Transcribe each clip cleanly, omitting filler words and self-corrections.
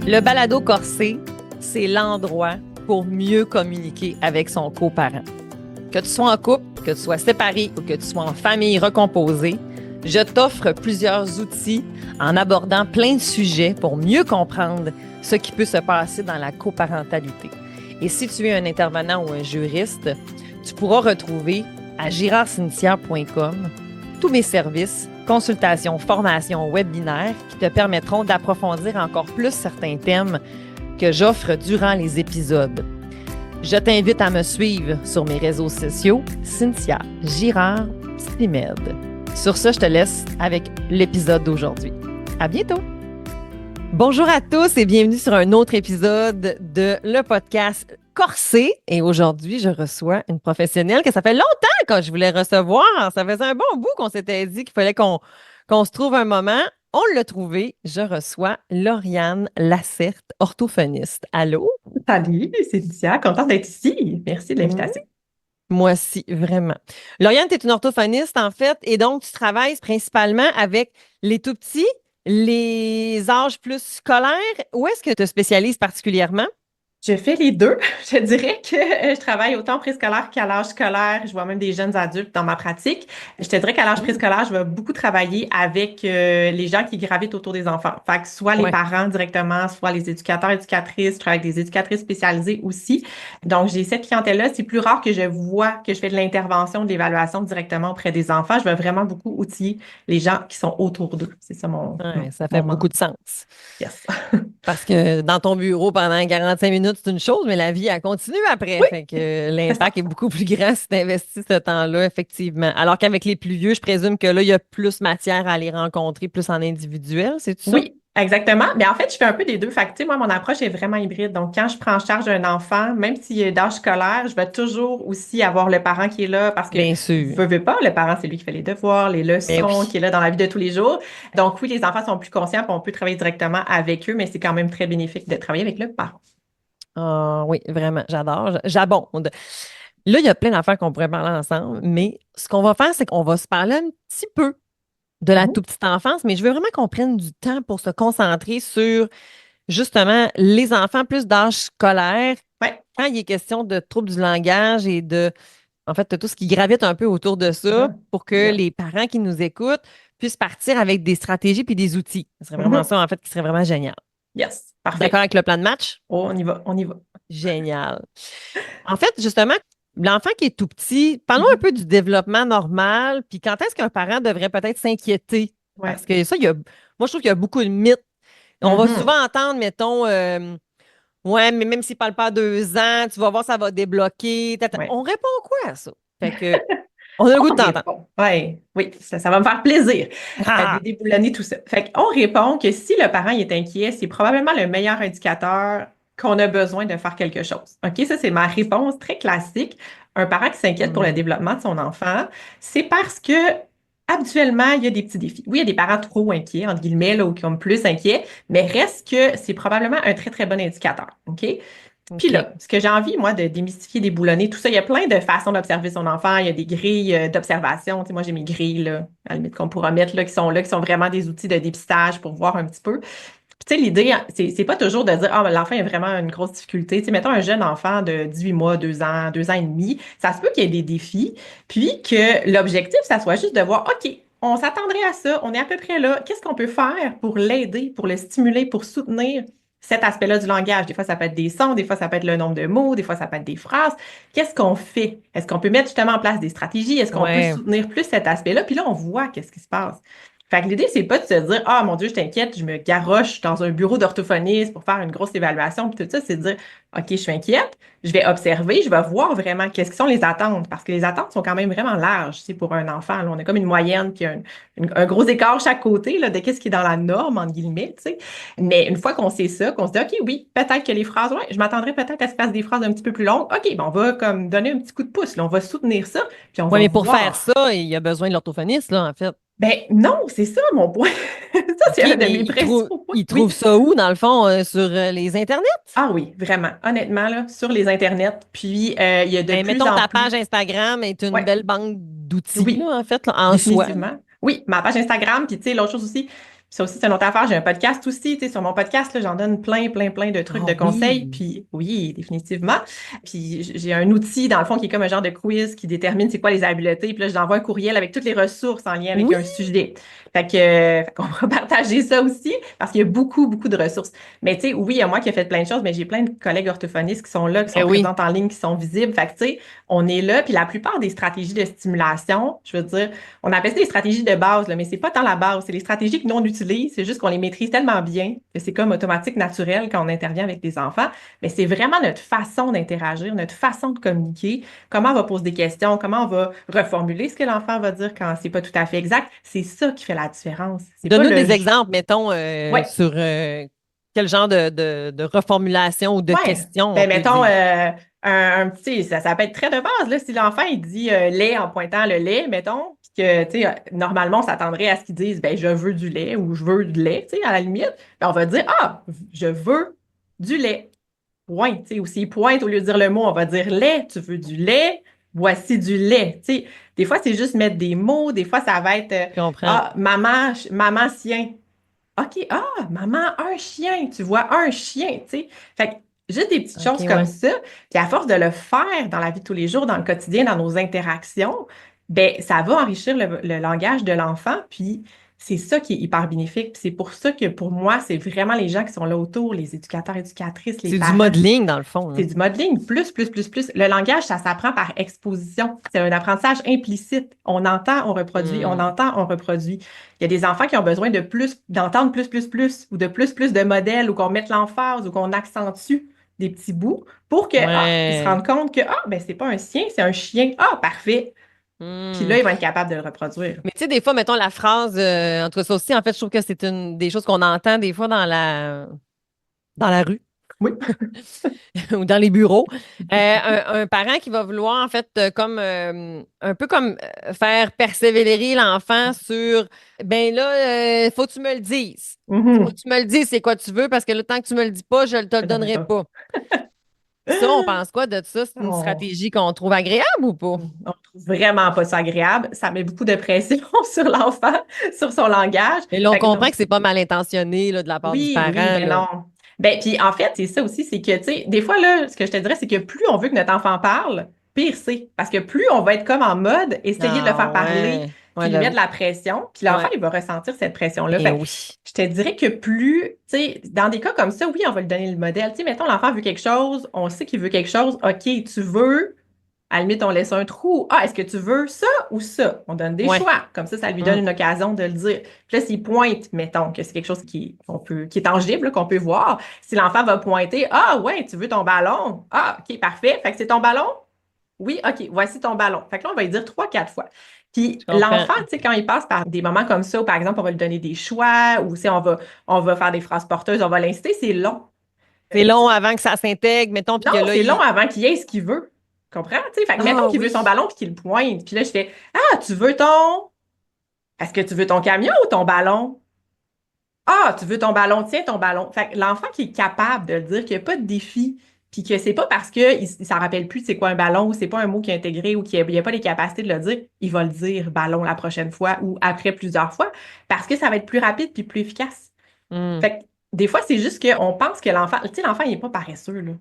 Le balado corsé, c'est l'endroit pour mieux communiquer avec son coparent. Que tu sois en couple, que tu sois séparé ou que tu sois en famille recomposée, je t'offre plusieurs outils en abordant plein de sujets pour mieux comprendre ce qui peut se passer dans la coparentalité. Et si tu es un intervenant ou un juriste, tu pourras retrouver à girardcimetière.com tous mes services, consultations, formations, webinaires qui te permettront d'approfondir encore plus certains thèmes que j'offre durant les épisodes. Je t'invite à me suivre sur mes réseaux sociaux, Cynthia Girard Psymed. Sur ce, je te laisse avec l'épisode d'aujourd'hui. À bientôt! Bonjour à tous et bienvenue sur un autre épisode de le podcast Corsé. Et aujourd'hui, je reçois une professionnelle que ça fait longtemps que je voulais recevoir. Ça faisait un bon bout qu'on s'était dit qu'il fallait qu'on se trouve un moment. On l'a trouvé. Je reçois Lauriane Lacerte, orthophoniste. Allô? Salut, c'est Lucia, contente d'être ici. Merci de l'invitation. Moi aussi, vraiment. Lauriane, tu es une orthophoniste, en fait, et donc tu travailles principalement avec les tout-petits, les âges plus scolaires. Où est-ce que tu te spécialises particulièrement? Je fais les deux. Je dirais que je travaille autant au préscolaire qu'à l'âge scolaire. Je vois même des jeunes adultes dans ma pratique. Je te dirais qu'à l'âge préscolaire, je vais beaucoup travailler avec les gens qui gravitent autour des enfants. Fait que soit les Ouais. parents directement, soit les éducateurs, éducatrices. Je travaille avec des éducatrices spécialisées aussi. Donc, j'ai cette clientèle-là. C'est plus rare que je vois que je fais de l'intervention, de l'évaluation directement auprès des enfants. Je vais vraiment beaucoup outiller les gens qui sont autour d'eux. C'est ça Ouais, ça fait beaucoup de sens. Yes. Parce que dans ton bureau pendant 45 minutes, c'est une chose, mais la vie, elle continue après. Oui, Fait que l'impact est beaucoup plus grand si tu investis ce temps-là, effectivement. Alors qu'avec les plus vieux, je présume que là, il y a plus matière à les rencontrer, plus en individuel, c'est tout ça? oui, exactement. Mais en fait, je fais un peu des deux. Fait que, tu sais, moi, mon approche est vraiment hybride. Donc, quand je prends en charge un enfant, même s'il est d'âge scolaire, je vais toujours aussi avoir le parent qui est là parce que, Bien sûr. veut pas, le parent, c'est lui qui fait les devoirs, les Ben leçons, oui. qui est là dans la vie de tous les jours. Donc, oui, les enfants sont plus conscients, puis on peut travailler directement avec eux, mais c'est quand même très bénéfique de travailler avec le parent. Ah oui, vraiment, j'adore. J'abonde. Là, il y a plein d'affaires qu'on pourrait parler ensemble, mais ce qu'on va faire, c'est qu'on va se parler un petit peu de la Mhm. toute petite enfance, mais je veux vraiment qu'on prenne du temps pour se concentrer sur justement les enfants plus d'âge scolaire, Ouais. quand il est question de troubles du langage et en fait, de tout ce qui gravite un peu autour de ça Mhm. pour que Yeah. les parents qui nous écoutent puissent partir avec des stratégies puis des outils. Ce serait vraiment Mhm. ça, en fait, qui serait vraiment génial. Yes. D'accord Parfait. avec le plan de match? Oh, on y va, on y va. Génial. En fait, justement, l'enfant qui est tout petit, parlons un Mhm. peu du développement normal, puis quand est-ce qu'un parent devrait peut-être s'inquiéter? Ouais. Parce que ça, moi, je trouve qu'il y a beaucoup de mythes. On va Mhm. souvent entendre, mettons, ouais, mais même s'il ne parle pas à 2 ans, tu vas voir, ça va débloquer. Ouais. On répond quoi à ça? Fait que, on a le goût de On t'entendre. répond. Ouais, oui, ça va me faire plaisir de Ah! déboulonner tout ça. Fait qu'on répond que si le parent il est inquiet, c'est probablement le meilleur indicateur qu'on a besoin de faire quelque chose. OK, ça, c'est ma réponse très classique. Un parent qui s'inquiète pour le Hmm. développement de son enfant, c'est parce que habituellement, il y a des petits défis. Oui, il y a des parents trop inquiets, entre guillemets, là, ou qui sont plus inquiets, mais reste que c'est probablement un très, très bon indicateur. OK? Puis OK. là, ce que j'ai envie, moi, de démystifier, déboulonner, tout ça, il y a plein de façons d'observer son enfant. Il y a des grilles d'observation. Tu sais, moi, j'ai mes grilles, là, à la limite, qu'on pourra mettre, là, qui sont vraiment des outils de dépistage pour voir un petit peu. Puis, tu sais, l'idée, c'est pas toujours de dire, ah, ben, l'enfant a vraiment une grosse difficulté. Tu sais, mettons un jeune enfant de 18 mois, 2 ans et demi, ça se peut qu'il y ait des défis, puis que l'objectif, ça soit juste de voir, OK, on s'attendrait à ça, on est à peu près là. Qu'est-ce qu'on peut faire pour l'aider, pour le stimuler, pour soutenir cet aspect-là du langage? Des fois, ça peut être des sons, des fois, ça peut être le nombre de mots, des fois, ça peut être des phrases. Qu'est-ce qu'on fait? Est-ce qu'on peut mettre justement en place des stratégies? Est-ce qu'on peut Ouais. soutenir plus cet aspect-là? Puis là, on voit qu'est-ce qui se passe. Fait que l'idée, c'est pas de se dire, ah, mon Dieu, je t'inquiète, je me garoche dans un bureau d'orthophoniste pour faire une grosse évaluation, puis tout ça, c'est de dire, OK, je suis inquiète, je vais observer, je vais voir vraiment qu'est-ce qui sont les attentes, parce que les attentes sont quand même vraiment larges, c'est pour un enfant. Là, on a comme une moyenne, puis un gros écart chaque côté, là, de qu'est-ce qui est dans la norme, entre guillemets, tu sais. Mais une fois qu'on sait ça, qu'on se dit, OK, oui, peut-être que les phrases, ouais, je m'attendrais peut-être à ce qu'il fasse des phrases un petit peu plus longues. OK, ben, on va comme donner un petit coup de pouce, là, on va soutenir ça, puis on Ouais, va mais pour faire voir. ça, il y a besoin de l'orthophoniste, là, en fait. Ben non, c'est ça mon point. Ça, c'est OK, un de mais mes principaux points. il trouve Oui. ça où, dans le fond, sur les internets? Ah oui, vraiment. Honnêtement, là, sur les internets. Puis, il y a de Ben, plus mettons, en ta plus. page Instagram est une Ouais, belle banque d'outils, oui, là, en fait, là, en soi. définitivement. Oui, ma page Instagram. Puis, tu sais, l'autre chose aussi, Ça aussi, c'est une autre affaire. J'ai un podcast aussi. Tu sais, sur mon podcast, là, j'en donne plein, plein, plein de trucs, Ah de conseils. oui. Puis oui, définitivement. Puis j'ai un outil, dans le fond, qui est comme un genre de quiz qui détermine c'est quoi les habiletés. Puis là, je l'envoie un courriel avec toutes les ressources en lien avec Oui, un sujet. Fait qu'on va partager ça aussi parce qu'il y a beaucoup, beaucoup de ressources. Mais tu sais, oui, il y a moi qui ai fait plein de choses, mais j'ai plein de collègues orthophonistes qui sont là, qui sont ben oui. présentes en ligne, qui sont visibles. Fait que tu sais, on est là. Puis la plupart des stratégies de stimulation, je veux dire, on appelle ça des stratégies de base, là, mais c'est pas tant la base. C'est les stratégies que nous, on utilise. C'est juste qu'on les maîtrise tellement bien que c'est comme automatique, naturel quand on intervient avec des enfants. Mais c'est vraiment notre façon d'interagir, notre façon de communiquer, comment on va poser des questions, comment on va reformuler ce que l'enfant va dire quand c'est pas tout à fait exact. C'est ça qui fait la différence. C'est pas Donne-nous des le... exemples, mettons, Ouais, sur quel genre de reformulation ou de ouais. questions on Ben, peut mettons, dire. un petit, ça peut être très de base, là. Si l'enfant, il dit lait en pointant le lait, mettons, puis que, tu sais, normalement, on s'attendrait à ce qu'ils disent, ben, je veux du lait ou je veux du lait, tu sais, à la limite. Ben, on va dire, ah, je veux du lait. Point, tu sais, ou s'il pointe, au lieu de dire le mot, on va dire lait, tu veux du lait, voici du lait, tu sais. Des fois, c'est juste mettre des mots, des fois, ça va être, Je comprends. ah, maman, maman, chien. OK, ah, maman, un chien, tu vois, un chien, tu sais. Fait que juste des petites OK, choses comme ouais. ça. Puis à force de le faire dans la vie de tous les jours, dans le quotidien, dans nos interactions, ben ça va enrichir le langage de l'enfant. Puis c'est ça qui est hyper bénéfique. Puis c'est pour ça que pour moi, c'est vraiment les gens qui sont là autour, les éducateurs, éducatrices, les C'est du parents. modeling, dans le fond, C'est là. du modeling, plus, plus, plus, plus. Le langage, ça s'apprend par exposition. C'est un apprentissage implicite. On entend, on reproduit, on Hmm. entend, on reproduit. Il y a des enfants qui ont besoin de plus, d'entendre plus, ou de plus de modèles, ou qu'on mette l'emphase, ou qu'on accentue des petits bouts pour que, ah, ils se Ouais. rendent compte que, ah, ben, c'est pas un sien, c'est un chien. Ah, parfait. Puis Hmm. là, ils vont être capables de le reproduire. Mais tu sais, des fois, mettons la phrase, entre ça aussi, en fait, je trouve que c'est une des choses qu'on entend des fois dans la rue Oui. ou dans les bureaux. Un parent qui va vouloir, en fait, comme un peu comme faire persévérer l'enfant sur ben là, faut que tu me le dises. Faut que Mhm. tu me le dises, c'est quoi tu veux, parce que le temps que tu me le dis pas, je ne te le Je ne donnerai donnerai pas. pas. Ça, on pense quoi de ça? C'est une Oh. stratégie qu'on trouve agréable ou pas? On trouve vraiment pas ça agréable. Ça met beaucoup de pression sur l'enfant, sur son langage. Mais là, on Fait que comprend non. que c'est pas mal intentionné là, de la part du Oui, oui, parent, ben là. non. Ben, puis en fait, c'est ça aussi, c'est que, tu sais, des fois, là, ce que je te dirais, c'est que plus on veut que notre enfant parle, pire c'est. Parce que plus on va être comme en mode essayer de le Ah faire parler, ouais. puis Ouais, lui mettre de j'avoue. la pression, puis l'enfant, Ouais. il va ressentir cette pression-là. Ben Fait que oui. je te dirais que plus, tu sais, dans des cas comme ça, oui, on va lui donner le modèle. Tu sais, mettons, l'enfant veut quelque chose, on sait qu'il veut quelque chose, OK, tu veux. À la limite, on laisse un trou. Ah, est-ce que tu veux ça ou ça? On donne des Ouais. choix. Comme ça lui donne Hum. une occasion de le dire. Puis là, s'il pointe, mettons que c'est quelque chose qui est tangible, là, qu'on peut voir. Si l'enfant va pointer, ah ouais, tu veux ton ballon? Ah, OK, parfait. Fait que c'est ton ballon? Oui, OK, voici ton ballon. Fait que là, on va lui dire trois, quatre fois. Je Puis comprends. l'enfant, tu sais, quand il passe par des moments comme ça, où, par exemple, on va lui donner des choix, ou si on va faire des phrases porteuses, on va l'inciter, c'est long. C'est long avant que ça s'intègre, mettons, puis Non, que là, c'est long il. avant qu'il ait ce qu'il veut. Comprends? Tu sais, fait que mettons Ah qu'il veut oui. son ballon puis qu'il le pointe. Puis là, je fais ah, tu veux ton. Est-ce que tu veux ton camion ou ton ballon? Ah, tu veux ton ballon, tiens ton ballon. Fait que l'enfant qui est capable de le dire qu'il n'y a pas de défi, puis que c'est pas parce qu'il ne s'en rappelle plus c'est quoi un ballon ou c'est pas un mot qui est intégré ou qu'il n'y a pas les capacités de le dire, il va le dire ballon la prochaine fois ou après plusieurs fois parce que ça va être plus rapide puis plus efficace. Hum. Fait que des fois, c'est juste qu'on pense que l'enfant, tu sais, l'enfant, il n'est pas paresseux, là.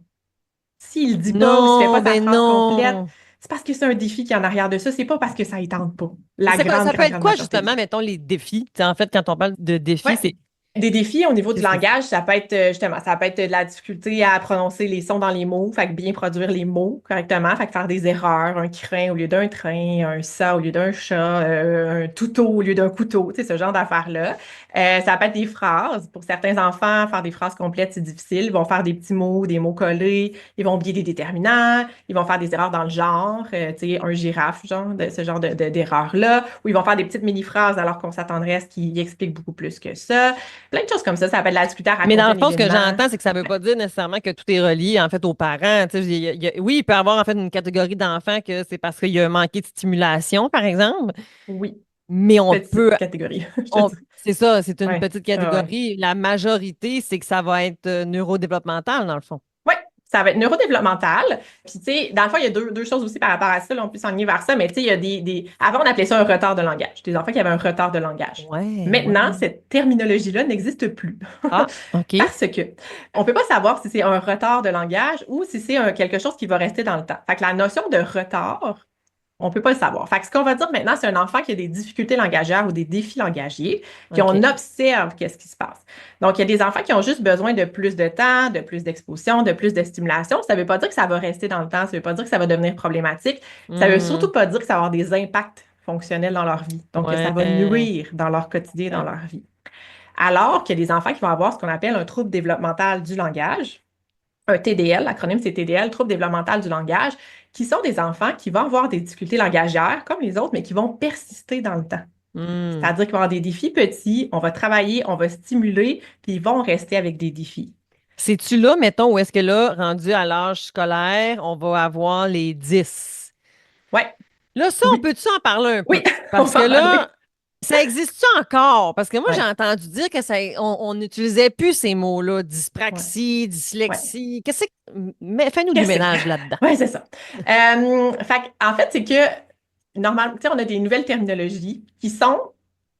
S'il le dit pas ou s'il fait pas Non, sa ben phrase complète, non. c'est parce que c'est un défi qui est en arrière de ça. C'est pas parce que ça ne tente pas. Mais La grande, ça peut grande, être grande quoi, majorité du justement, temps. mettons, les défis? Tu sais, en fait, quand on parle de défis, Ouais. Des défis au niveau du c'est- langage, ça peut être justement, ça peut être de la difficulté à prononcer les sons dans les mots, fait que bien produire les mots correctement, fait que faire des erreurs, un crin au lieu d'un train, un ça au lieu d'un chat, un touteau au lieu d'un couteau, tu sais, ce genre d'affaires-là. Ça peut être des phrases. Pour certains enfants, faire des phrases complètes, c'est difficile. Ils vont faire des petits mots, des mots collés, ils vont oublier des déterminants, ils vont faire des erreurs dans le genre, tu sais, un girafe, genre, ce genre d'erreurs-là, ou ils vont faire des petites mini-phrases alors qu'on s'attendrait à ce qu'ils expliquent beaucoup plus que ça. Plein de choses comme ça. Ça s'appelle la discuter à Mais dans raconter le un fond, ce que événement. j'entends, c'est que ça ne veut pas dire nécessairement que tout est relié, en fait, aux parents. Tu sais, oui, il peut y avoir, en fait, une catégorie d'enfants que c'est parce qu'il y a manqué de stimulation, par exemple, Oui, mais on peut. petite catégorie, je te dis. C'est ça, c'est une Ouais. petite Ouais. catégorie. La majorité, c'est que ça va être neurodéveloppemental, dans le fond. Ouais. Ça va être neurodéveloppemental. Puis, tu sais, dans le fond, il y a deux choses aussi par rapport à ça. Là, on peut s'enligner vers ça. Mais, tu sais, il y a Avant, on appelait ça un retard de langage. Des enfants qui avaient un retard de langage. Ouais, Maintenant, ouais. cette terminologie-là n'existe plus. Ah, OK. Parce que on peut pas savoir si c'est un retard de langage ou si c'est quelque chose qui va rester dans le temps. Fait que la notion de retard, on peut pas le savoir. Fait que ce qu'on va dire maintenant, c'est un enfant qui a des difficultés langagières ou des défis langagiers, puis on OK. observe qu'est-ce qui se passe. Donc, il y a des enfants qui ont juste besoin de plus de temps, de plus d'exposition, de plus de stimulation. Ça veut pas dire que ça va rester dans le temps, ça veut pas dire que ça va devenir problématique. Ça veut Hmm. surtout pas dire que ça va avoir des impacts fonctionnels dans leur vie. Donc, que ça va Ouais. nuire dans leur quotidien, dans Ouais. leur vie. Alors qu'il y a des enfants qui vont avoir ce qu'on appelle un trouble développemental du langage, un TDL, l'acronyme c'est TDL, trouble développemental du langage, qui sont des enfants qui vont avoir des difficultés langagières comme les autres, mais qui vont persister dans le temps. Hmm. C'est-à-dire qu'ils vont avoir des défis petits, on va travailler, on va stimuler, puis ils vont rester avec des défis. C'est-tu là, mettons, où est-ce que là, rendu à l'âge scolaire, on va avoir les 10? Ouais, Là, ça, on oui, peut-tu en parler un oui, peu? on Parce que va en là, parler. ça existe-tu encore? Parce que moi, j'ai Ouais, entendu dire que on n'utilisait plus ces mots-là, ouais, dyspraxie, ouais. dyslexie. Qu'est-ce que. Mais fais-nous du Qu'est-ce que c'est? ménage là-dedans. Ouais, c'est ça. En fait, c'est que normalement, tu sais, on a des nouvelles terminologies qui sont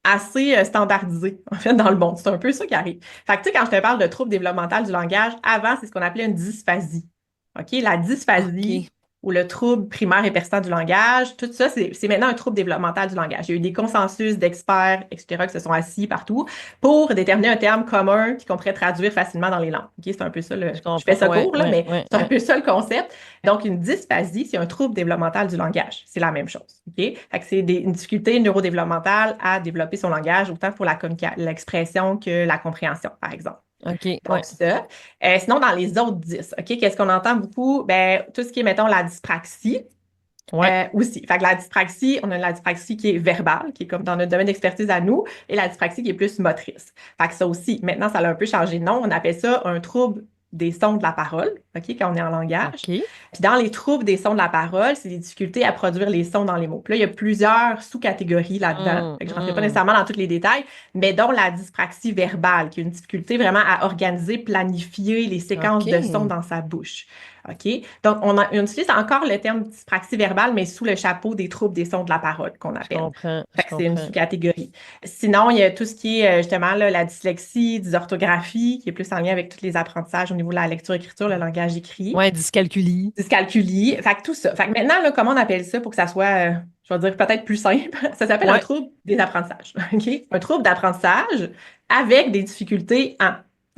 assez standardisées, en fait, dans le monde. C'est un peu ça qui arrive. Fait que, tu sais, quand je te parle de trouble développemental du langage, avant, c'est ce qu'on appelait une dysphasie. OK? La dysphasie OK. ou le trouble primaire et persistant du langage, tout ça, c'est maintenant un trouble développemental du langage. Il y a eu des consensus d'experts, etc., qui se sont assis partout pour déterminer un terme commun qu'on pourrait traduire facilement dans les langues. OK? C'est un peu ça Je Je fais comprends. ça Ouais, court, là, ouais, mais ouais, c'est un ouais. peu ça le concept. Donc, une dysphasie, c'est un trouble développemental du langage. C'est la même chose. OK? Fait que c'est une difficulté neurodéveloppementale à développer son langage, autant pour l'expression que la compréhension, par exemple. OK, ouais. Donc, ça. Sinon, dans les autres 10, OK, qu'est-ce qu'on entend beaucoup? Ben, tout ce qui est, mettons, la dyspraxie, Ouais. aussi. Fait que la dyspraxie, on a la dyspraxie qui est verbale, qui est comme dans notre domaine d'expertise à nous, et la dyspraxie qui est plus motrice. Fait que ça aussi, maintenant, ça a un peu changé de nom. On appelle ça un trouble des sons de la parole, OK, quand on est en langage. OK. Puis dans les troubles des sons de la parole, c'est des difficultés à produire les sons dans les mots. Puis là, il y a plusieurs sous-catégories là-dedans. Hum, Fait que je ne rentrerai pas hum. nécessairement dans tous les détails, mais dont la dyspraxie verbale, qui est une difficulté vraiment à organiser, planifier les séquences de sons OK. dans sa bouche. OK? Donc, on utilise encore le terme dyspraxie verbale, mais sous le chapeau des troubles des sons de la parole qu'on Je appelle. comprends. Fait Je que c'est une comprends. sous-catégorie. Sinon, il y a tout ce qui est justement là, la dyslexie, dysorthographie, qui est plus en lien avec tous les apprentissages au niveau de la lecture-écriture, le langage écrit, Ouais, dyscalculie. dyscalculie. Fait que tout ça. Fait que maintenant, là, comment on appelle ça pour que ça soit, je vais dire peut-être plus simple? Ça s'appelle un Ouais. trouble des apprentissages. OK? Un trouble d'apprentissage avec des difficultés en.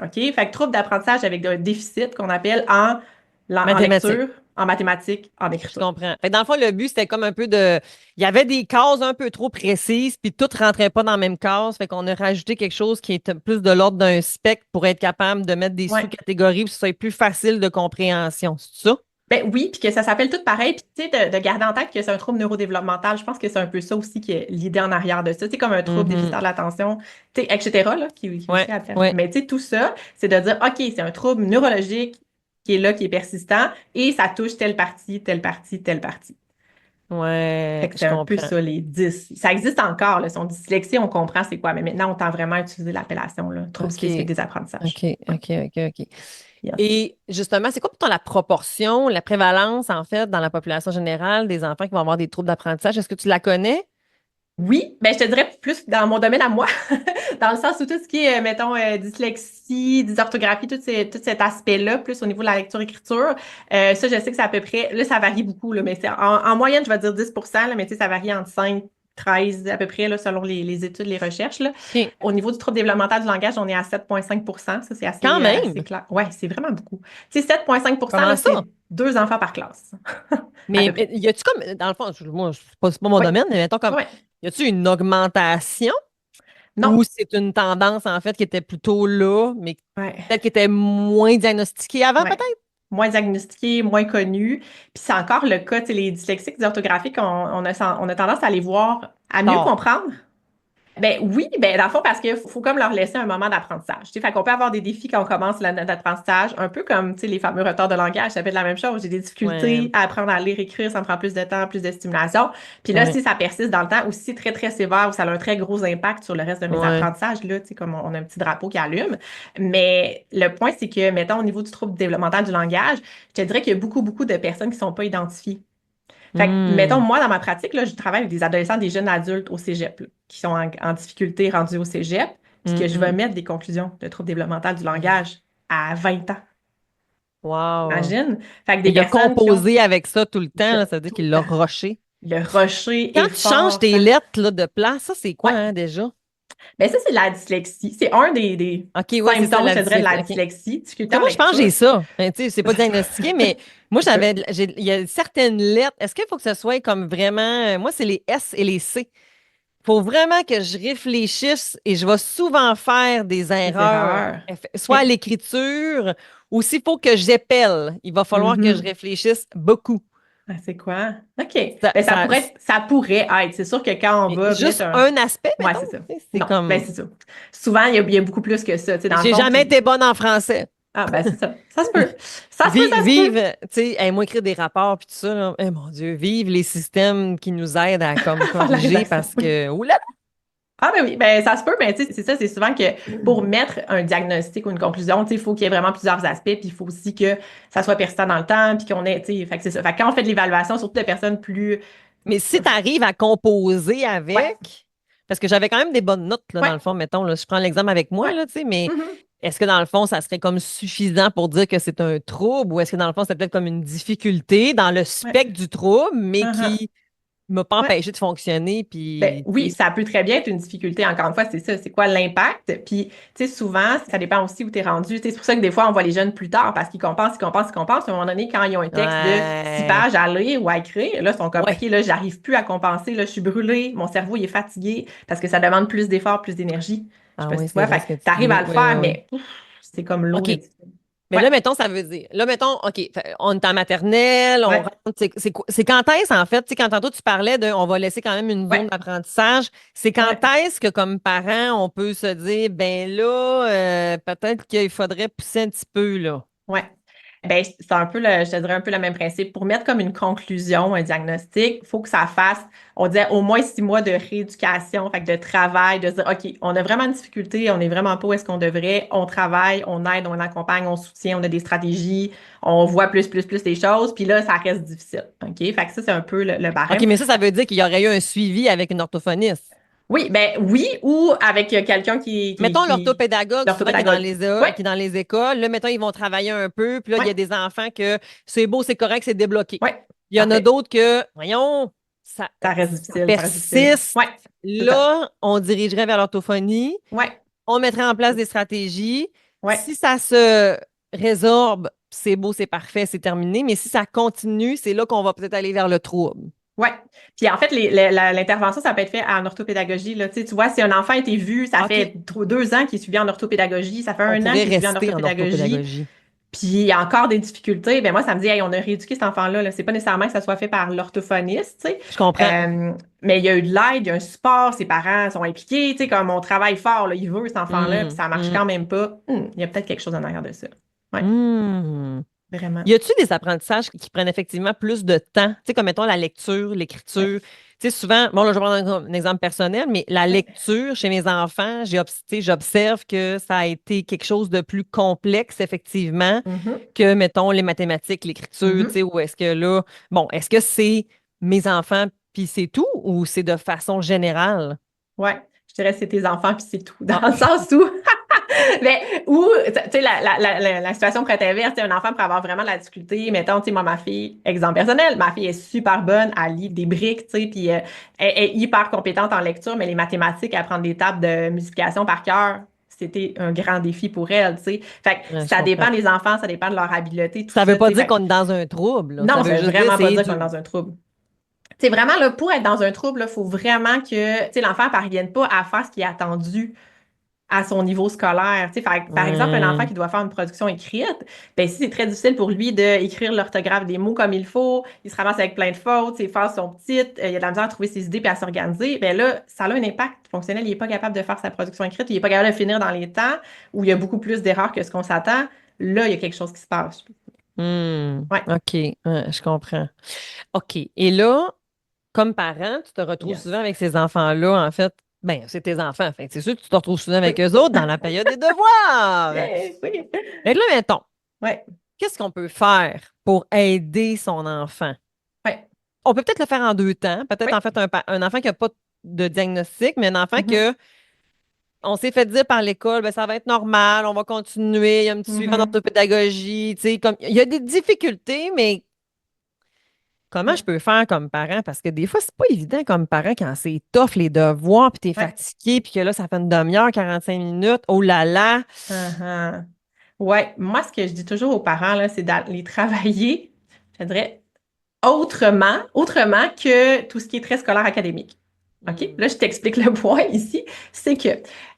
OK? Fait que trouble d'apprentissage avec un déficit qu'on appelle en Mathématiques. lecture, en mathématiques, en Je écriture. comprends. Fait que dans le fond, le but, c'était comme un peu de. Il y avait des cases un peu trop précises, puis tout rentrait pas dans la même case. Fait qu'on a rajouté quelque chose qui est plus de l'ordre d'un spectre pour être capable de mettre des Ouais. sous-catégories pour que ce soit plus facile de compréhension. C'est ça? Ben oui, puis que ça s'appelle tout pareil. Puis tu sais, de garder en tête que c'est un trouble neurodéveloppemental, je pense que c'est un peu ça aussi qui est l'idée en arrière de ça. Tu sais, comme un trouble déficitaire Mhm. de l'attention, tu sais, etc., là, qui Ouais, aussi à terme. ouais, Mais tu sais, tout ça, c'est de dire, OK, c'est un trouble neurologique qui est là, qui est persistant, et ça touche telle partie, telle partie, telle partie. Fait ouais, que je c'est un peu comprends. ça, les 10. Ça existe encore, là. Si on dit dyslexie, on comprend c'est quoi. Mais maintenant, on tend vraiment à utiliser l'appellation, là, trouble OK, spécifique des apprentissages. OK, Ouais. OK, OK, OK. Yes. Et justement, c'est quoi pour toi la proportion, la prévalence, en fait, dans la population générale des enfants qui vont avoir des troubles d'apprentissage? Est-ce que tu la connais? Oui, ben je te dirais plus dans mon domaine à moi, dans le sens où tout ce qui est, mettons, dyslexie, dysorthographie, tout cet aspect-là, plus au niveau de la lecture-écriture, ça, je sais que c'est à peu près, là, ça varie beaucoup, là, mais en moyenne, je vais dire 10%, là, mais tu sais, ça varie entre 5, 13 à peu près, là, selon les études, les recherches, là. OK. Au niveau du trouble développemental du langage, on est à 7,5%, ça, c'est Quand assez même. clair. Ouais, c'est vraiment beaucoup. Tu sais, 7,5%, Comment là, ça? c'est 2 enfants par classe, à peu Mais près. y a-tu comme, dans le fond, moi, c'est pas mon Oui, domaine, mais mettons comme, oui, y a-tu une augmentation non. ou c'est une tendance, en fait, qui était plutôt là, mais Ouais. peut-être qui était moins diagnostiquée avant, Ouais. peut-être? Moins diagnostiqués, moins connus. Puis c'est encore le cas, tu sais, les dyslexiques orthographiques, on a tendance à les voir, à mieux Tard. comprendre. Ben oui, ben dans le fond, parce qu'il faut comme leur laisser un moment d'apprentissage. Tu sais, fait qu'on peut avoir des défis quand on commence notre apprentissage, un peu comme, tu sais, les fameux retards de langage, ça fait de la même chose. J'ai des difficultés Ouais, à apprendre à lire, écrire, ça me prend plus de temps, plus de stimulation. Puis là, ouais, si ça persiste dans le temps, ou si c'est très, très sévère, ou ça a un très gros impact sur le reste de mes ouais. apprentissages, là, tu sais, comme on a un petit drapeau qui allume. Mais le point, c'est que, mettons, au niveau du trouble développemental du langage, je te dirais qu'il y a beaucoup, beaucoup de personnes qui sont pas identifiées. Fait que, mettons, Hmm. moi, dans ma pratique, là, je travaille avec des adolescents, des jeunes adultes au cégep, là, qui sont en difficulté rendus au cégep, puis que je vais Mhm. mettre des conclusions de troubles développemental du langage à 20 ans. Wow. Imagine? Fait que des Il a personnes qui ont composé avec ça tout le temps, là, ça veut dire tout le qu'il l'a temps. rushé. Le rocher Quand est tu changes fort, tes ça. lettres là, de place, ça, c'est quoi, Ouais. hein, déjà? Ben ça, c'est de la dyslexie. C'est un des OK, ouais, c'est ça, symptômes, je la te dirais, de la dyslexie. OK. dyslexie, difficulté Tu sais, en moi, je pense que lecture. j'ai ça. Ben, tu sais, c'est pas diagnostiqué, mais moi, OK. il y a certaines lettres. Est-ce qu'il faut que ce soit comme vraiment. Moi, c'est les S et les C. Il faut vraiment que je réfléchisse et je vais souvent faire des Des erreurs, erreurs. soit à OK. l'écriture ou s'il faut que j'épelle. Il va falloir que je Mhm. réfléchisse beaucoup. Ah, c'est quoi? OK. Ça, Ben, ça- ça pourrait être. C'est sûr que quand on mais va mettre juste un. un aspect, Ouais, mettons. c'est ça. Tu sais, c'est Non, ben comme. c'est ça. Souvent, il y a beaucoup plus que ça, tu sais, dans le J'ai fond. jamais Puis, été bonne en français. ah, ben c'est ça. Ça se peut. Ça se peut, Vive, ça se peut. vive, tu sais, hey, moi écrire des rapports puis tout ça, là, eh, mon Dieu, vive les systèmes qui nous aident à comme Faire la corriger rédaction, parce oui. que, oulala! Ah, ben oui, ben ça se peut, mais tu sais, c'est ça, c'est souvent que pour mettre un diagnostic ou une conclusion, tu sais, il faut qu'il y ait vraiment plusieurs aspects, puis il faut aussi que ça soit persistant dans le temps, puis qu'on ait, tu sais, fait que c'est ça. Fait que quand on fait de l'évaluation, surtout de personnes plus. Mais si tu arrives à composer Ouais, avec, parce que j'avais quand même des bonnes notes, là, dans ouais, le fond, mettons, là, je prends l'exemple avec moi, ouais. là, tu sais, mais Mhm. est-ce que dans le fond, ça serait comme suffisant pour dire que c'est un trouble ou est-ce que dans le fond, c'est peut-être comme une difficulté dans le Ouais. spectre du trouble, mais Mhm. qui ne m'a pas Ouais. empêché de fonctionner, Ben puis, tu oui, sais, ça peut très bien être une difficulté. Encore une fois, c'est ça. C'est quoi l'impact? Puis, tu sais, souvent, ça dépend aussi où tu es rendu. Tu sais, c'est pour ça que des fois, on voit les jeunes plus tard parce qu'ils compensent, ils compensent, ils compensent. Puis à un moment donné, quand ils ont un texte de 6 pages ouais, à lire ou à écrire, là, ils sont comme, OK, ouais, là, j'arrive plus à compenser. Là, je suis brûlée. Mon cerveau, il est fatigué parce que ça demande plus d'efforts, plus d'énergie. Je sais ah pas si oui, tu c'est vois. vrai Fait ce que que tu tu arrives à dis, le oui, oui, faire, oui. mais ouf, c'est comme lourd OK. et difficile. Mais Ouais, là, mettons, ça veut dire. Là, mettons, OK, on est en maternelle, on ouais, rentre. C'est quand est-ce, en fait, tu sais, quand tantôt tu parlais de on va laisser quand même une zone ouais, d'apprentissage, c'est quand ouais, est-ce que, comme parent, on peut se dire, ben là, peut-être qu'il faudrait pousser un petit peu, là. ouais. Ben, c'est un peu je te dirais un peu le même principe. Pour mettre comme une conclusion, un diagnostic, il faut que ça fasse, on dirait au moins 6 mois de rééducation, fait que de travail, de se dire, OK, on a vraiment une difficulté, on est vraiment pas où est-ce qu'on devrait, on travaille, on aide, on accompagne, on soutient, on a des stratégies, on voit plus les choses, puis là, ça reste difficile. OK? Fait que ça, c'est un peu le OK, barème. mais ça veut dire qu'il y aurait eu un suivi avec une orthophoniste. Oui, ben oui, ou avec quelqu'un Mettons l'orthopédagogue, souvent qui est l'orthopédagogue. Oui, qui est dans les écoles. Là, mettons, ils vont travailler un peu. Puis là, il y oui, a des enfants que c'est beau, c'est correct, c'est débloqué. oui. Il y en a Parfait. d'autres que, voyons, Ça reste ça difficile, ça reste difficile. persiste. Oui, c'est ça. Là, on dirigerait vers l'orthophonie. Oui, On mettrait en place des stratégies. oui. Si ça se résorbe, c'est beau, c'est parfait, c'est terminé. Mais si ça continue, c'est là qu'on va peut-être aller vers le trouble. Ouais. Puis en fait, l'intervention, ça peut être fait en orthopédagogie. Là. Tu sais, tu vois, si un enfant a été vu, ça OK. fait 2 ans qu'il est suivi en orthopédagogie, ça fait On 1 an pourrait qu'il est suivi en rester en orthopédagogie, orthopédagogie. puis il y a encore des difficultés, ben moi, ça me dit, hey, on a rééduqué cet enfant-là. Là. C'est pas nécessairement que ça soit fait par l'orthophoniste, tu sais. Je comprends. Mais il y a eu de l'aide, il y a un support, ses parents sont impliqués, tu sais, comme on travaille fort, là, il veut cet enfant-là, puis Hum, ça marche hum, quand même pas. Il y a peut-être quelque chose en arrière de ça. Ouais, hum. vraiment. Y a-tu des apprentissages qui prennent effectivement plus de temps? Tu sais, comme mettons la lecture, Ouais, l'écriture. Tu sais, souvent, bon, là, je vais prendre un exemple personnel, mais la ouais. lecture chez mes enfants, tu sais, j'observe que ça a été quelque chose de plus complexe, effectivement, Mhm, que, mettons, les mathématiques, l'écriture, tu mhm. sais, où est-ce que là, bon, est-ce que c'est mes enfants, puis c'est tout, ou c'est de façon générale? Ouais, je dirais que c'est tes enfants, puis c'est tout. Dans Ah, le sens où mais ou, tu sais, la situation pourrait être inverse. Tu sais, un enfant pourrait avoir vraiment de la difficulté. Mettons, tu sais, moi, ma fille, exemple personnel, ma fille est super bonne, elle lit des briques, tu sais, puis elle est hyper compétente en lecture, mais les mathématiques, elle prend des tables de multiplication par cœur. C'était un grand défi pour elle, tu sais. Fait que ouais, je ça comprends. dépend des enfants, ça dépend de leur habileté, tout Ça veut ça, tu pas sais. dire Fait que qu'on est dans un trouble, là. Ça non, ça veut veut juste dire vraiment pas c'est dire qu'on est du. dans un trouble. C'est vraiment là, pour être dans un trouble, il faut vraiment que tu sais, l'enfant ne parvienne pas à faire ce qui est attendu. à son niveau scolaire. Tu sais, par exemple, un enfant Ouais. qui doit faire une production écrite, ben si c'est très difficile pour lui d'écrire l'orthographe des mots comme il faut, il se ramasse avec plein de fautes, ses phrases sont petites, il a de la misère à trouver ses idées puis à s'organiser, ben là, ça a un impact fonctionnel. Il n'est pas capable de faire sa production écrite, il n'est pas capable de finir dans les temps, où il y a beaucoup plus d'erreurs que ce qu'on s'attend. Là, il y a quelque chose qui se passe. Ouais. OK, ouais, je comprends. OK. Et là, comme parent, tu te retrouves Yes. souvent avec ces enfants-là, en fait. Ben, c'est tes enfants. Fait que c'est sûr que tu te retrouves souvent avec Oui. eux autres dans la période des devoirs. Yes, oui. Et là, mettons, Ouais. qu'est-ce qu'on peut faire pour aider son enfant? Ouais. On peut peut-être le faire en deux temps. Peut-être, Oui. en fait, un enfant qui n'a pas de diagnostic, mais un enfant Mhm. que on s'est fait dire par l'école, ben, ça va être normal, on va continuer, il y a un petit suivi en Mhm. orthopédagogie, tu sais, comme, il y a des difficultés, mais comment je Ouais. peux faire comme parent? Parce que des fois, c'est pas évident comme parent quand c'est tough les devoirs, puis t'es Ouais. fatigué, puis que là, ça fait une demi-heure, 45 minutes. Oh là là! Uh-huh. Ouais. Moi, ce que je dis toujours aux parents, là, c'est d'aller travailler, je dirais, autrement que tout ce qui est très scolaire académique. OK? Hmm. Là, je t'explique le point ici. C'est que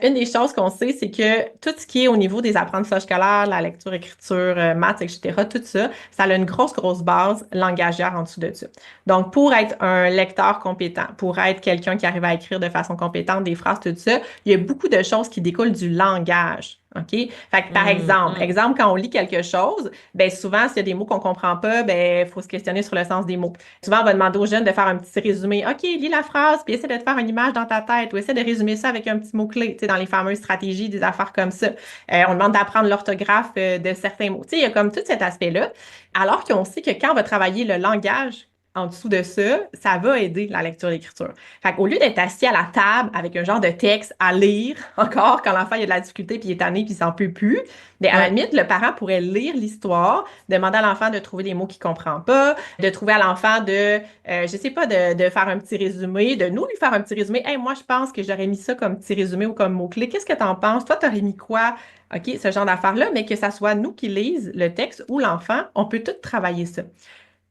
une des choses qu'on sait, c'est que tout ce qui est au niveau des apprentissages scolaires, la lecture, écriture, maths, etc., tout ça, ça a une grosse, grosse base langagière en dessous de ça. Donc, pour être un lecteur compétent, pour être quelqu'un qui arrive à écrire de façon compétente des phrases, tout ça, il y a beaucoup de choses qui découlent du langage. OK? Fait que, par Hmm. exemple, quand on lit quelque chose, ben souvent, s'il y a des mots qu'on comprend pas, ben il faut se questionner sur le sens des mots. Souvent, on va demander aux jeunes de faire un petit résumé. OK, lis la phrase, puis essaie de te faire une image dans ta tête ou essaie de résumer ça avec un petit mot-clé, tu sais, dans les fameuses stratégies, des affaires comme ça. On demande d'apprendre l'orthographe de certains mots. Tu sais, il y a comme tout cet aspect-là. Alors qu'on sait que quand on va travailler le langage en dessous de ça, ça va aider la lecture et l'écriture. Fait qu'au lieu d'être assis à la table avec un genre de texte à lire, encore, quand l'enfant il a de la difficulté puis il est tanné puis il s'en peut plus, bien, à la Ouais. limite, le parent pourrait lire l'histoire, demander à l'enfant de trouver des mots qu'il comprend pas, de trouver à l'enfant je sais pas, de faire un petit résumé, de nous lui faire un petit résumé. Hey, moi, je pense que j'aurais mis ça comme petit résumé ou comme mot-clé. Qu'est-ce que tu en penses? Toi, t'aurais mis quoi? OK, ce genre d'affaires-là, mais que ça soit nous qui lise le texte ou l'enfant, on peut tout travailler ça.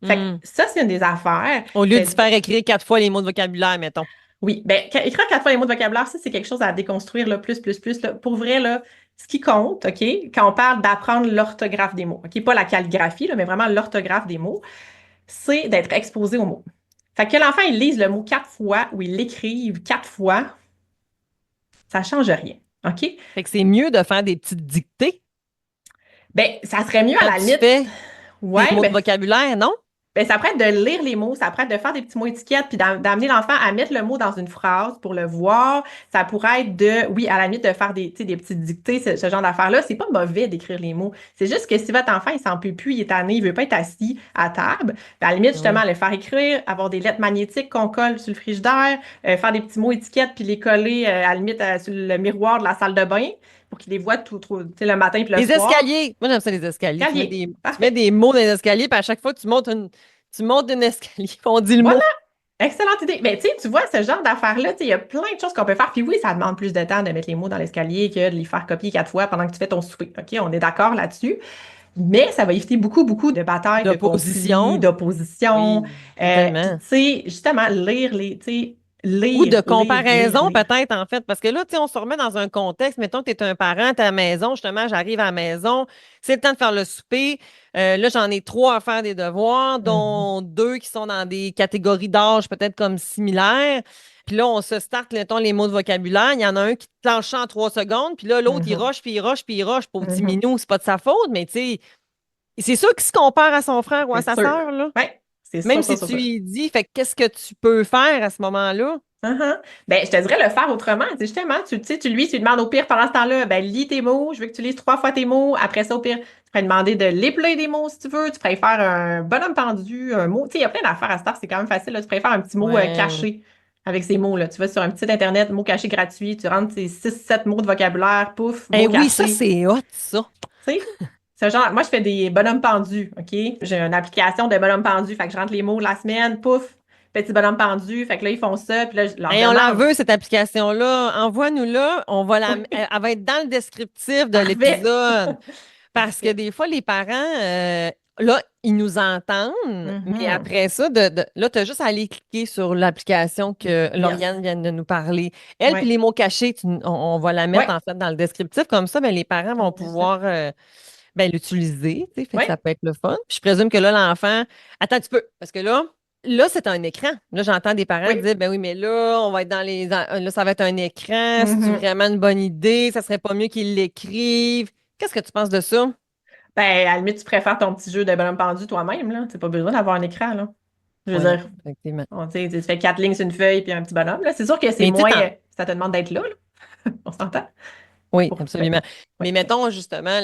Fait que Hmm. ça, c'est une des affaires. Au Je lieu te de se faire dirais, écrire 4 fois les mots de vocabulaire, mettons. oui, ben, écrire 4 fois les mots de vocabulaire, ça, c'est quelque chose à déconstruire, là, plus, là. Pour vrai, là, ce qui compte, OK, quand on parle d'apprendre l'orthographe des mots, OK, pas la calligraphie, là, mais vraiment l'orthographe des mots, c'est d'être exposé aux mots. Fait que l'enfant, il lise le mot 4 fois ou il l'écrive 4 fois, ça change rien. OK? Fait que c'est mieux de faire des petites dictées Ben, ça serait mieux à quand la tu limite. fais tes Ouais, mots de vocabulaire, non? ben, ça pourrait être de lire les mots, ça pourrait être de faire des petits mots étiquettes, puis d'amener l'enfant à mettre le mot dans une phrase pour le voir. Ça pourrait être oui, à la limite, de faire tu sais, des petites dictées, ce genre d'affaires-là. C'est pas mauvais d'écrire les mots. C'est juste que si votre enfant, il s'en peut plus, il est tanné, il veut pas être assis à table, ben, à la limite, Oui. justement, le faire écrire, avoir des lettres magnétiques qu'on colle sur le frigidaire, faire des petits mots étiquettes, puis les coller, à la limite, sur le miroir de la salle de bain pour qu'il les voit tu sais, le matin puis le Les soir. escaliers. Moi, j'aime ça, les escaliers. Calier. Tu mets Parfait. des mots dans les escaliers, puis à chaque fois que tu montes un escalier, on dit le Voilà. mot. Excellente idée. Mais tu sais, tu vois, ce genre d'affaires-là, tu sais, il y a plein de choses qu'on peut faire. Puis oui, ça demande plus de temps de mettre les mots dans l'escalier que de les faire copier 4 fois pendant que tu fais ton souper. OK, on est d'accord là-dessus. Mais ça va éviter beaucoup, beaucoup de batailles, de conflits, D'opposition. d'opposition. Oui, Puis certainement. tu sais, justement, tu sais, Ou lire, de lire, lire, comparaison, lire. peut-être, en fait. Parce que là, tu sais, on se remet dans un contexte. Mettons que tu es un parent, tu es à la maison. Justement, j'arrive à la maison. C'est le temps de faire le souper. Là, j'en ai 3 à faire des devoirs, Mhm. dont 2 qui sont dans des catégories d'âge peut-être comme similaires. Puis là, on se start, mettons, les mots de vocabulaire. Il y en a un qui te planche ça en 3 secondes. Puis là, l'autre, il Mhm. roche, puis il roche, puis il roche. Pauvre petit Mhm. minou, c'est pas de sa faute, mais tu sais, c'est sûr qu'il se compare à son frère ou à C'est sa sûr. sœur, là. Oui, c'est Même sûr, sûr, si sûr, tu sûr. lui dis, fait que qu'est-ce que tu peux faire à ce moment-là? Uh-huh. Ben, je te dirais le faire autrement. C'est justement, tu sais, tu lui demandes au pire pendant ce temps-là, ben, lis tes mots, je veux que tu lises 3 fois tes mots. Après ça, au pire, tu pourrais demander de l'épeler des mots si tu veux. Tu pourrais faire un bonhomme pendu, un mot. Tu sais, il y a plein d'affaires à cette heure, c'est quand même facile, là. Tu pourrais faire un petit mot Ouais. caché avec ces mots-là. Tu vas sur un petit site Internet, mots cachés gratuits, tu rentres tes 6, 7 mots de vocabulaire, pouf, Eh mots oui, ça, cachés. c'est hot, ça. Tu sais, ce genre, moi, je fais des bonhommes pendus, OK? J'ai une application de bonhommes pendus. Fait que je rentre les mots de la semaine, pouf, petit bonhomme pendu. Fait que là, ils font ça, puis là, je leur Et on la demande. veut, cette application-là. Envoie-nous-la. Oui, Elle va être dans le descriptif de parfait. l'épisode. Parce que Parfait. des fois, les parents, là, ils nous entendent, mais Mhm. après ça, là, tu as juste à aller cliquer sur l'application que Yes. Lauriane vient de nous parler. Elle, puis Ouais. les mots cachés, on va la mettre Ouais. en fait dans le descriptif. Comme ça, ben, les parents vont pouvoir ben, l'utiliser. Tu sais, fait que ça Ouais. peut être le fun. Puis je présume que là, l'enfant. Attends un petit peu, parce que là, c'est un écran. Là, j'entends des parents Oui. dire, ben oui, mais là, on va être dans les. Là, ça va être un écran. C'est Mhm. vraiment une bonne idée. Ça serait pas mieux qu'ils l'écrivent. Qu'est-ce que tu penses de ça? Ben, à la limite, tu préfères ton petit jeu de bonhomme pendu toi-même, là. Tu pas besoin d'avoir un écran, là. Je veux Oui, dire, effectivement. tu fais 4 lignes sur une feuille puis un petit bonhomme, là. C'est sûr que c'est Mais tu sais, moins. Ça te demande d'être là, là. On s'entend? oui, Pour... Ben, absolument. Mais ouais. mettons justement,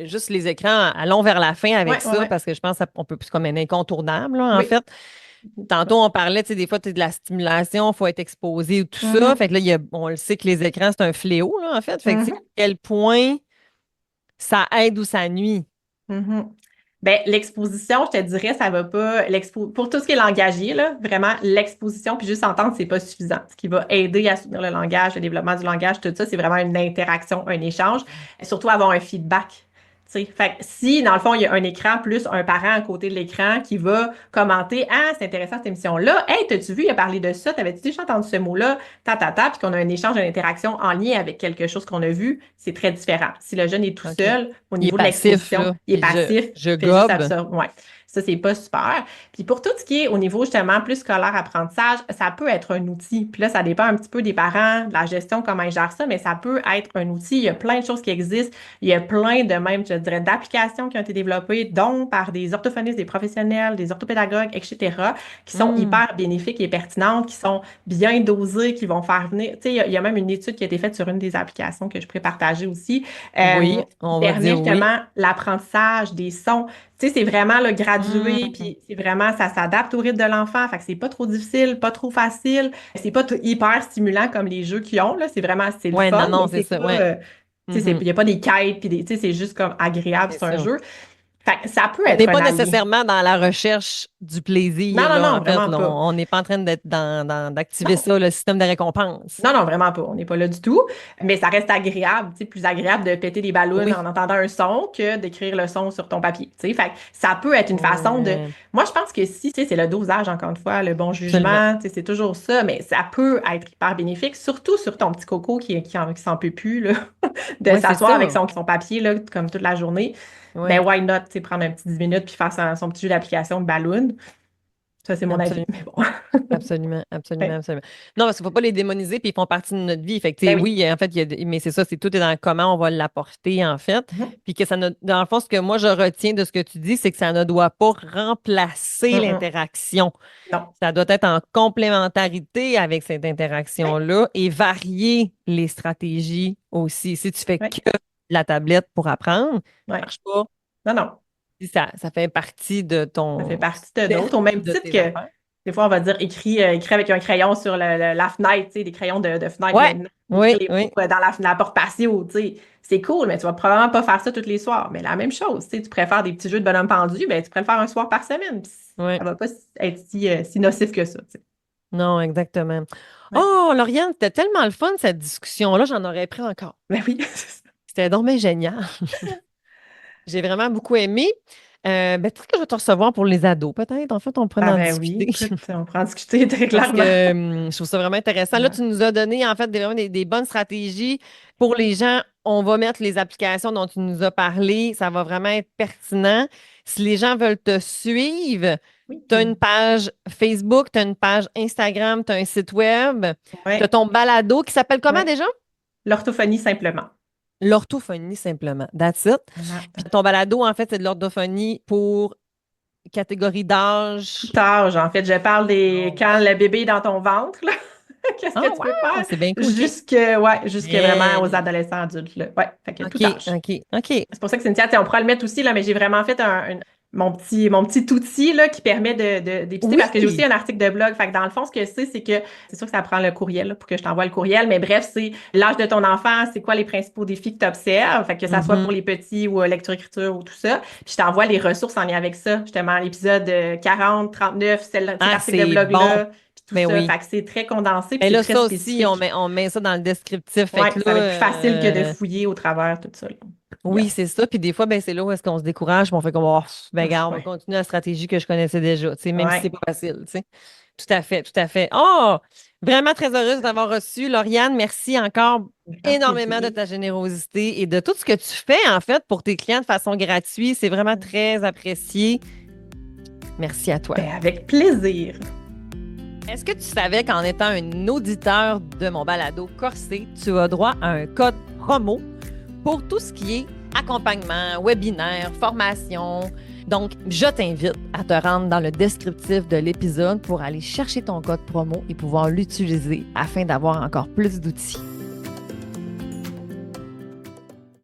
juste les écrans, allons vers la fin avec Ouais, ouais, ça, ouais. parce que je pense qu'on peut plus comme un incontournable, là, en Oui. fait. Tantôt, on parlait, tu sais, des fois, tu sais, de la stimulation, il faut être exposé ou tout ça. Mhm. Fait que là, on le sait que les écrans, c'est un fléau, là, en fait. Fait que, tu sais, à Mhm. quel point ça aide ou ça nuit. Mhm. Ben, l'exposition, je te dirais, ça va pas. Pour tout ce qui est langagier, là, vraiment, l'exposition, puis juste entendre, c'est pas suffisant. Ce qui va aider à soutenir le langage, le développement du langage, tout ça, c'est vraiment une interaction, un échange, et surtout avoir un feedback. Tu sais. Fait que si, dans le fond, il y a un écran plus un parent à côté de l'écran qui va commenter, ah, c'est intéressant cette émission-là. Hey, t'as-tu vu, il a parlé de ça, t'avais-tu déjà entendu ce mot-là? Puis qu'on a un échange, une interaction en lien avec quelque chose qu'on a vu, c'est très différent. Si le jeune est tout OK. seul, au Il est niveau de passif, l'exposition, là. il est Puis passif, je fait juste gobe. absorber. Ouais. Ça, c'est pas super. Puis pour tout ce qui est au niveau justement plus scolaire, apprentissage, ça peut être un outil. Puis là, ça dépend un petit peu des parents, de la gestion, comment ils gèrent ça, mais ça peut être un outil. Il y a plein de choses qui existent. Il y a plein de même, je dirais, d'applications qui ont été développées, dont par des orthophonistes, des professionnels, des orthopédagogues, etc., qui sont Hmm. hyper bénéfiques et pertinentes, qui sont bien dosées, qui vont faire venir. Tu sais, il y a même une étude qui a été faite sur une des applications que je pourrais partager aussi, Oui, qui on va permet dire oui. justement l'apprentissage des sons. Tu sais, c'est vraiment le gradué, Hmm. puis c'est vraiment, ça s'adapte au rythme de l'enfant. Fait que c'est pas trop difficile, pas trop facile. C'est pas hyper stimulant comme les jeux qu'ils ont, là. C'est vraiment, c'est le Ouais, non, fun, non, mais c'est c'est ça. pas, Ouais. tu sais, Mhm. il y a pas des quêtes, puis tu sais, c'est juste comme agréable, C'est c'est un ça. jeu. Fait que ça peut On n'est être un pas allié. nécessairement dans la recherche du Non, plaisir, non, là, non, en fait. vraiment Là. pas. On n'est pas en train d'être d'activer Non. ça, le système de récompense. Non, non, vraiment pas. On n'est pas là du tout. Mais ça reste agréable, tu sais, plus agréable de péter des ballons Oui. en entendant un son que d'écrire le son sur ton papier. Tu sais, fait que ça peut être une façon de. Ouais, Moi, je pense que si, tu sais, c'est le dosage, encore une fois, le bon absolument. jugement, tu sais, c'est toujours ça, mais ça peut être hyper bénéfique, surtout sur ton petit coco qui s'en peut plus, là, de Oui, c'est s'asseoir avec ça. son papier, là, comme toute la journée. Ben, Oui, why not, tu sais, prendre un petit 10 minutes puis faire son petit jeu d'application de ballon. Ça, c'est mon avis. absolument. Mais bon. Absolument, absolument, Ouais. absolument. Non, parce qu'il ne faut pas les démoniser, puis ils font partie de notre vie. Fait que, tu sais, Ben oui. oui, en fait, mais c'est ça, c'est tout est dans comment on va l'apporter, en fait. Mhm. Puis que ça ne, dans le fond, ce que moi, je retiens de ce que tu dis, c'est que ça ne doit pas remplacer Mm-mm. l'interaction. Non. Ça doit être en complémentarité avec cette Ouais. interaction-là et varier les stratégies aussi. Si tu fais Ouais. que de la tablette pour apprendre, ça Ouais. marche pas. Non, non. Si ça fait partie de Ça fait ton partie de d'autres, au même cercle de titre tes que affaires. des fois, on va dire écrit avec un crayon sur la fenêtre, tu sais, des crayons de fenêtre, Ouais, d'écrire oui, les oui, mots dans la porte patio, tu sais. C'est cool, mais tu vas probablement pas faire ça tous les soirs. Mais la même chose, tu sais, tu préfères des petits jeux de bonhomme pendu, ben, tu pourrais le faire un soir par semaine. Puis oui. ça va pas être si nocif que ça, tu sais. Non, exactement. Ouais. Oh, Lauriane, c'était tellement le fun, cette discussion-là. J'en aurais pris encore. Ben oui. C'était donc bien génial. J'ai vraiment beaucoup aimé. Ben, peut-être que je vais te recevoir pour les ados, peut-être. En fait, on pourrait Ah en ben oui, discuter. écoute, on pourra en discuter très Parce clairement. que je trouve ça vraiment intéressant. Là, Ouais. tu nous as donné, en fait, vraiment des bonnes stratégies pour les gens. On va mettre les applications dont tu nous as parlé. Ça va vraiment être pertinent. Si les gens veulent te suivre, Oui. tu as une page Facebook, tu as une page Instagram, tu as un site web, tu as Ouais. ton balado qui s'appelle comment Ouais. déjà? L'orthophonie simplement. L'orthophonie, simplement. That's it. Voilà. Puis ton balado, en fait, c'est de l'orthophonie pour catégorie Tout d'âge. âge, en fait, je parle Oh, des quand wow. le bébé est dans ton ventre, là. Qu'est-ce Ah, que tu peux wow! faire? C'est bien cool. OK. Jusque vraiment aux Hey. adolescents adultes, là. Ouais, fait que tout OK, âge. OK, OK. C'est pour ça que Cynthia, tu sais, on pourra le mettre aussi, là, mais j'ai vraiment fait mon petit outil là, qui permet d'épicer parce que j'ai aussi Oui! un article de blog. Fait que dans le fond, ce que c'est que c'est sûr que ça prend le courriel là, pour que je t'envoie le courriel, mais bref, c'est l'âge de ton enfant, c'est quoi les principaux défis que tu observes, fait que ça soit pour Mhm. les petits ou lecture-écriture ou tout ça. Puis je t'envoie les ressources en lien avec ça, justement, l'épisode 40, 39, cet Ah, article de c'est bon. blog-là. tout Mais ça. oui. Fait que c'est très condensé, Mais puis là, c'est ça très aussi, spécifique. on met ça dans le descriptif. Fait Ouais, que ça va être plus là, facile que de fouiller au travers tout ça, là. oui, Yes. c'est ça. Puis des fois, ben, c'est là où est-ce qu'on se décourage, puis on fait comme, oh, ben, Ah, gars, on va ouais. continuer la stratégie que je connaissais déjà, tu sais, même si c'est Ouais. pas facile, tu sais. Tout à fait, tout à fait. Oh, vraiment très heureuse de t'avoir reçu. Lauriane, merci encore Grand énormément de plaisir. ta générosité et de tout ce que tu fais, en fait, pour tes clients de façon gratuite. C'est vraiment très apprécié. Merci à toi. Ben, avec plaisir. Est-ce que tu savais qu'en étant un auditeur de mon balado Corsé, tu as droit à un code promo pour tout ce qui est accompagnement, webinaire, formation? Donc, je t'invite à te rendre dans le descriptif de l'épisode pour aller chercher ton code promo et pouvoir l'utiliser afin d'avoir encore plus d'outils.